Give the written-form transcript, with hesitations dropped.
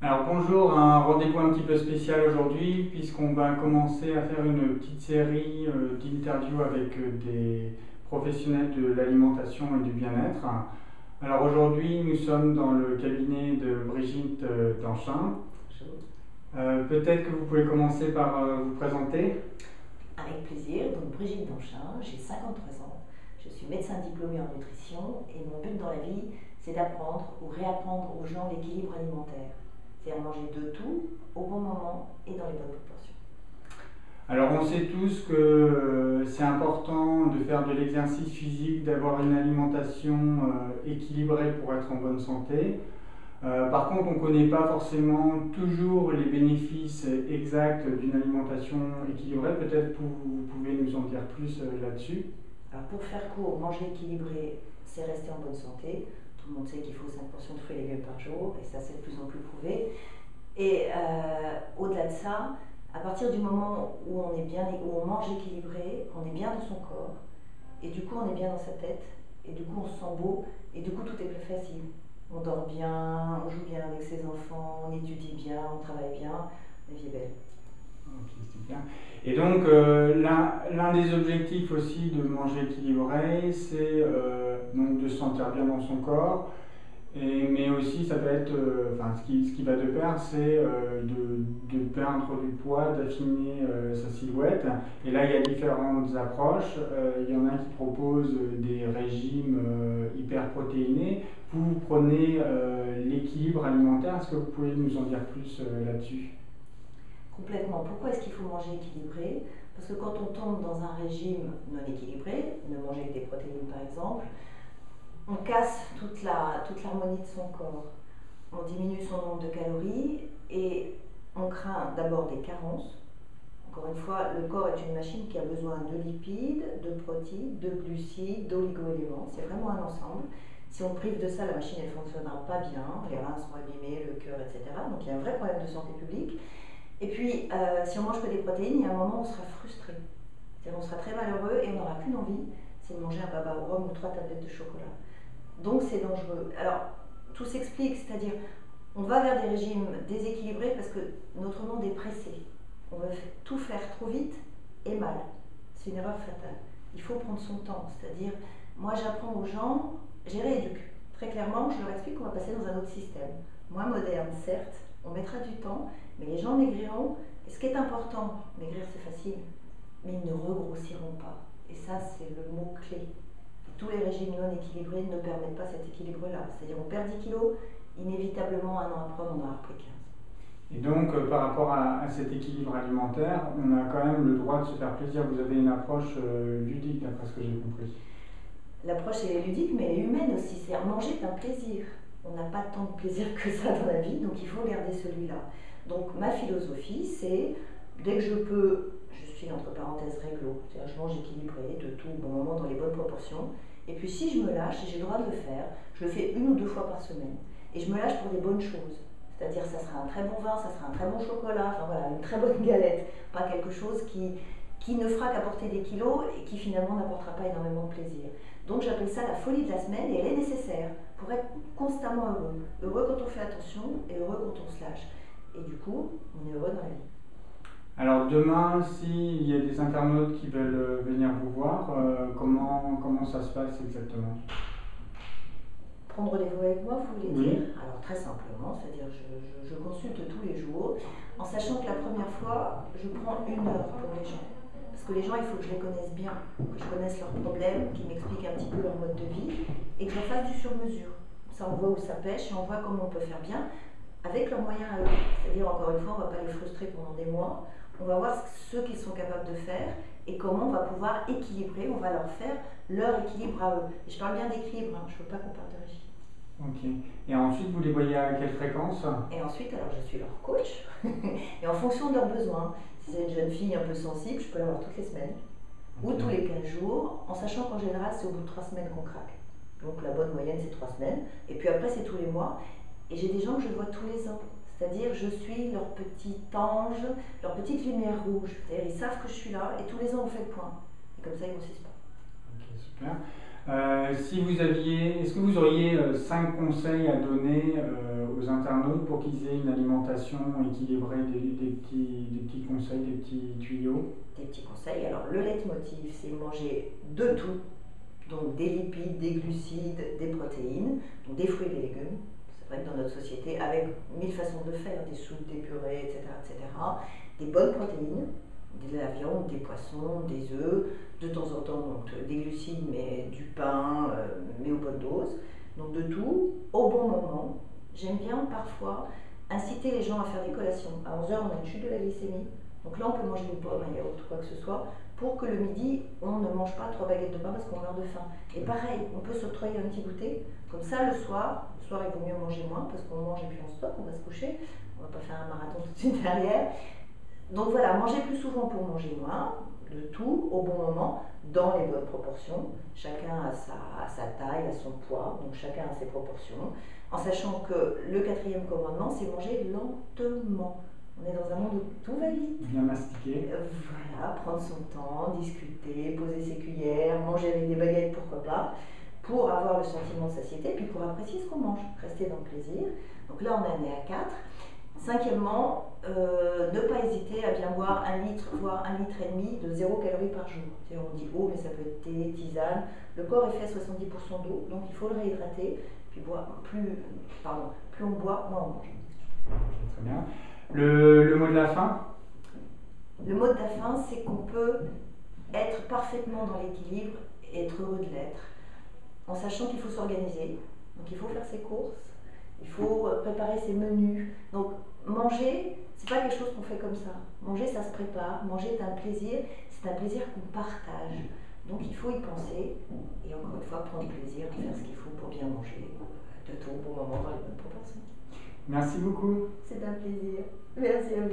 Alors bonjour, un rendez-vous un petit peu spécial aujourd'hui puisqu'on va commencer à faire une petite série d'interviews avec des professionnels de l'alimentation et du bien-être. Alors aujourd'hui nous sommes dans le cabinet de Brigitte Danchin. Peut-être que vous pouvez commencer par vous présenter. Avec plaisir, donc Brigitte Danchin, j'ai 53 ans, je suis médecin diplômé en nutrition et mon but dans la vie, c'est d'apprendre ou réapprendre aux gens l'équilibre alimentaire. C'est-à-dire manger de tout, au bon moment et dans les bonnes proportions. Alors on sait tous que c'est important de faire de l'exercice physique, d'avoir une alimentation équilibrée pour être en bonne santé. Par contre, on ne connaît pas forcément toujours les bénéfices exacts d'une alimentation équilibrée. Peut-être que vous pouvez nous en dire plus là-dessus. Alors pour faire court, manger équilibré, c'est rester en bonne santé. Tout le monde sait qu'il faut 5 portions de fruits et légumes par jour, et ça c'est de plus en plus prouvé. Et au-delà de ça, à partir du moment où où on mange équilibré, on est bien dans son corps, et du coup on est bien dans sa tête, et du coup on se sent beau, et du coup tout est plus facile. On dort bien, on joue bien avec ses enfants, on étudie bien, on travaille bien, la vie est belle. Ok, super. Et donc, l'un des objectifs aussi de manger équilibré, c'est donc de se sentir bien dans son corps. Mais aussi, ça peut être, enfin, ce qui va de pair, c'est de perdre du poids, d'affiner sa silhouette. Et là, il y a différentes approches. Il y en a qui proposent des régimes hyperprotéinés. Vous prenez l'équilibre alimentaire. Est-ce que vous pouvez nous en dire plus là-dessus? Complètement. Pourquoi est-ce qu'il faut manger équilibré? Parce que quand on tombe dans un régime non équilibré, ne manger que des protéines par exemple, on casse toute l'harmonie de son corps. On diminue son nombre de calories et on craint d'abord des carences. Encore une fois, le corps est une machine qui a besoin de lipides, de protéines, de glucides, d'oligo-éléments. C'est vraiment un ensemble. Si on prive de ça, la machine ne fonctionnera pas bien, les reins sont abîmés, le cœur, etc. Donc il y a un vrai problème de santé publique. Et puis, si on mange que des protéines, il y a un moment où on sera frustré. C'est-à-dire on sera très malheureux et on n'aura qu'une envie, c'est de manger un baba au rhum ou 3 tablettes de chocolat. Donc c'est dangereux. Alors, tout s'explique, c'est-à-dire on va vers des régimes déséquilibrés parce que notre monde est pressé. On veut tout faire trop vite et mal. C'est une erreur fatale. Il faut prendre son temps, c'est-à-dire, moi j'apprends aux gens, j'ai rééduque. Très clairement, je leur explique qu'on va passer dans un autre système. Moins moderne, certes, on mettra du temps, mais les gens maigriront. Et ce qui est important, maigrir c'est facile, mais ils ne regrossiront pas. Et ça, c'est le mot-clé. Tous les régimes non équilibrés ne permettent pas cet équilibre-là. C'est-à-dire on perd 10 kilos, inévitablement un an après on en a repris 15. Et donc, par rapport à cet équilibre alimentaire, on a quand même le droit de se faire plaisir. Vous avez une approche ludique, d'après ce que j'ai compris. L'approche est ludique, mais elle est humaine aussi. C'est manger est un plaisir. On n'a pas tant de plaisir que ça dans la vie, donc il faut garder celui-là. Donc ma philosophie, c'est dès que je peux, je suis entre parenthèses réglo, c'est-à-dire je mange équilibré, de tout, au bon moment, dans les bonnes proportions. Et puis si je me lâche, et j'ai le droit de le faire, je le fais 1 ou 2 fois par semaine. Et je me lâche pour des bonnes choses. C'est-à-dire ça sera un très bon vin, ça sera un très bon chocolat, enfin voilà, une très bonne galette. Pas quelque chose qui ne fera qu'apporter des kilos et qui finalement n'apportera pas énormément de plaisir. Donc j'appelle ça la folie de la semaine et elle est nécessaire pour être constamment heureux. Heureux quand on fait attention et heureux quand on se lâche. Et du coup, on est heureux dans la vie. Alors demain, s'il y a des internautes qui veulent venir vous voir, comment ça se passe exactement? Prendre rendez-vous avec moi, vous voulez Oui. dire? Alors très simplement, c'est-à-dire je consulte tous les jours, en sachant que la première fois, je prends 1 heure pour les gens. Parce que les gens, il faut que je les connaisse bien, que je connaisse leurs problèmes, qu'ils m'expliquent un petit peu leur mode de vie, et que je fasse du sur-mesure. Ça, on voit où ça pêche et on voit comment on peut faire bien, avec leurs moyens à eux. C'est-à-dire, encore une fois, on ne va pas les frustrer pendant des mois, on va voir ce qu'ils sont capables de faire, et comment on va pouvoir équilibrer, on va leur faire leur équilibre à eux. Et je parle bien d'équilibre, hein, je ne veux pas qu'on parle de régime. Ok. Et ensuite, vous les voyez à quelle fréquence? Et ensuite, alors je suis leur coach, et en fonction de leurs besoins, si c'est une jeune fille un peu sensible, je peux l'avoir toutes les semaines, ou tous les 15 jours, en sachant qu'en général, c'est au bout de 3 semaines qu'on craque. Donc la bonne moyenne, c'est 3 semaines, et puis après, c'est tous les mois. Et j'ai des gens que je vois tous les ans, c'est-à-dire je suis leur petit ange, leur petite lumière rouge. C'est-à-dire ils savent que je suis là, et tous les ans, on fait le point. Et comme ça, ils ne grossissent pas. Ok, super. Est-ce que vous auriez 5 conseils à donner aux internautes pour qu'ils aient une alimentation équilibrée, des petits conseils, des petits tuyaux? Des petits conseils. Alors, le leitmotiv, c'est manger de tout. Donc, des lipides, des glucides, des protéines, donc des fruits et des légumes. C'est vrai que dans notre société, avec 1000 façons de faire, des soupes, des purées, etc., des bonnes protéines, de la viande, des poissons, des œufs, de temps en temps donc, des glucides, mais du pain, mais aux bonnes doses. Donc de tout, au bon moment. J'aime bien parfois inciter les gens à faire des collations. À 11h, on a une chute de la glycémie. Donc là, on peut manger une pomme, un yaourt, quoi que ce soit, pour que le midi, on ne mange pas 3 baguettes de pain parce qu'on meurt de faim. Et pareil, on peut s'octroyer un petit goûter. Comme ça, le soir, il vaut mieux manger moins parce qu'on mange et puis on stocke, on va se coucher. On ne va pas faire un marathon tout de suite derrière. Donc voilà, manger plus souvent pour manger moins, de tout, au bon moment, dans les bonnes proportions. Chacun a sa taille, a son poids, donc chacun a ses proportions. En sachant que le 4e commandement, c'est manger lentement. On est dans un monde où tout va vite. Bien mastiquer. Voilà, prendre son temps, discuter, poser ses cuillères, manger avec des baguettes, pourquoi pas, pour avoir le sentiment de satiété, puis pour apprécier ce qu'on mange, rester dans le plaisir. Donc là, on en est à 4. 5e, ne pas hésiter à bien boire 1 litre, voire 1,5 litre de 0 calories par jour. On dit eau, mais ça peut être thé, tisane. Le corps est fait à 70% d'eau, donc il faut le réhydrater. Puis plus on boit, moins on mange. Très bien. Le mot de la fin? Le mot de la fin, c'est qu'on peut être parfaitement dans l'équilibre et être heureux de l'être, en sachant qu'il faut s'organiser. Donc il faut faire ses courses, il faut préparer ses menus. Donc manger, c'est pas quelque chose qu'on fait comme ça. Manger, ça se prépare. Manger est un plaisir, c'est un plaisir qu'on partage. Donc il faut y penser et encore une fois prendre plaisir à faire ce qu'il faut pour bien manger, de tout au bon moment dans les bonnes proportions. Merci beaucoup. C'est un plaisir. Merci à vous.